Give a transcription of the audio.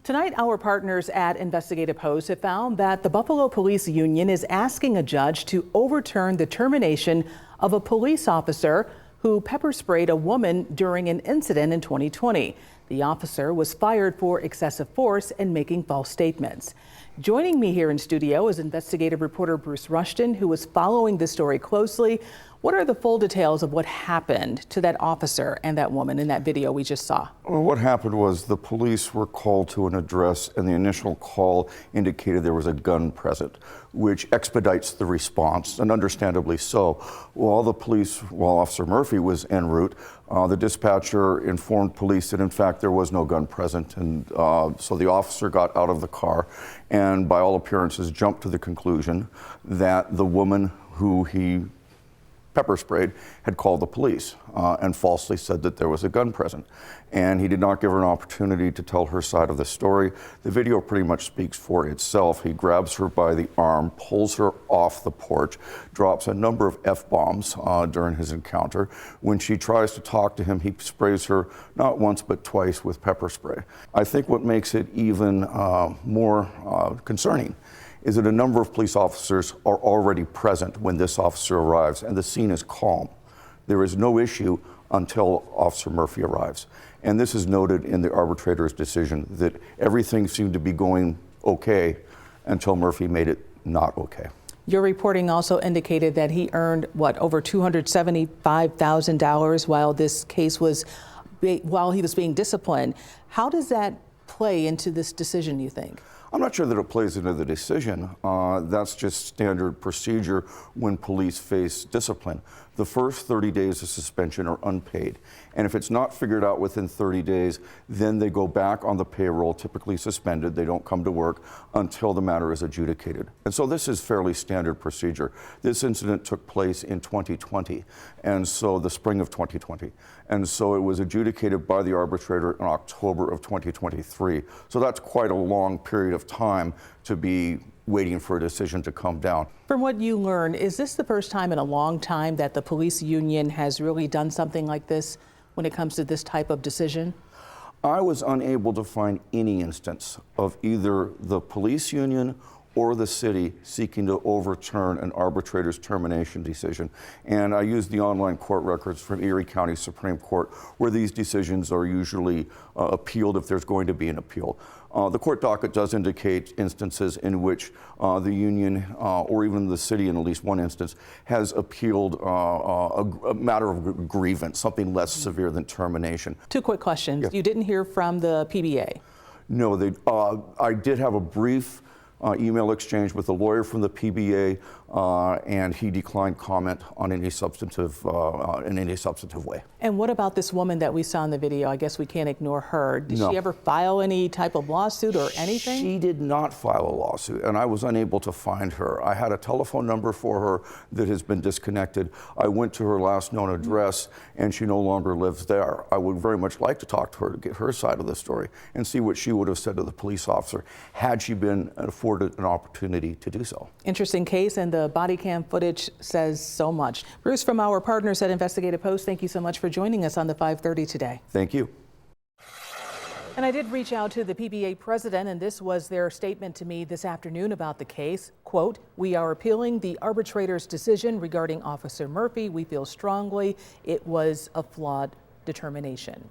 Tonight, our partners at Investigative Post have found that the Buffalo Police Union is asking a judge to overturn the termination of a police officer who pepper sprayed a woman during an incident in 2020. The officer was fired for excessive force and making false statements. Joining me here in studio is investigative reporter Bruce Rushton, who was following this story closely. What are the full details of what happened to that officer and that woman in that video we just saw? Well, what happened was the police were called to an address, and the initial call indicated there was a gun present, which expedites the response, and understandably so. While Officer Murphy was en route, the dispatcher informed police that in fact there was no gun present, and so the officer got out of the car and by all appearances jumped to the conclusion that the woman who he pepper sprayed had called the police and falsely said that there was a gun present. And he did not give her an opportunity to tell her side of the story. The video pretty much speaks for itself. He grabs her by the arm, pulls her off the porch, drops a number of F-bombs during his encounter. When she tries to talk to him, he sprays her not once but twice with pepper spray. I think what makes it even more concerning is that a number of police officers are already present when this officer arrives, and the scene is calm. There is no issue until Officer Murphy arrives. And this is noted in the arbitrator's decision that everything seemed to be going okay until Murphy made it not okay. Your reporting also indicated that he earned, over $275,000 while he was being disciplined. How does that play into this decision, you think? I'm not sure that it plays into the decision. That's just standard procedure when police face discipline. The first 30 days of suspension are unpaid. And if it's not figured out within 30 days, then they go back on the payroll, typically suspended. They don't come to work until the matter is adjudicated. And so this is fairly standard procedure. This incident took place in 2020, and so the spring of 2020. And so it was adjudicated by the arbitrator in October of 2023. So that's quite a long period of time to be waiting for a decision to come down. From what you learned, is this the first time in a long time that the police union has really done something like this when it comes to this type of decision? I was unable to find any instance of either the police union or the city seeking to overturn an arbitrator's termination decision. And I used the online court records from Erie County Supreme Court, where these decisions are usually appealed if there's going to be an appeal. The court docket does indicate instances in which the union or even the city, in at least one instance, has appealed a matter of grievance, something less severe than termination. Two quick questions. Yeah. You didn't hear from the PBA? No, I did have a brief email exchange with a lawyer from the PBA, and he declined comment on any substantive in any substantive way. And what about this woman that we saw in the video? I guess we can't ignore her. Did she ever file any type of lawsuit or anything? She did not file a lawsuit, and I was unable to find her. I had a telephone number for her that has been disconnected. I went to her last known address, and she no longer lives there. I would very much like to talk to her to get her side of the story and see what she would have said to the police officer had she been afforded an opportunity to do so. Interesting case, and the body cam footage says so much. Bruce, from our partners at Investigative Post, thank you so much for joining us on the 5:30 today. Thank you. And I did reach out to the PBA president, and this was their statement to me this afternoon about the case. Quote, "We are appealing the arbitrator's decision regarding Officer Murphy. We feel strongly it was a flawed determination."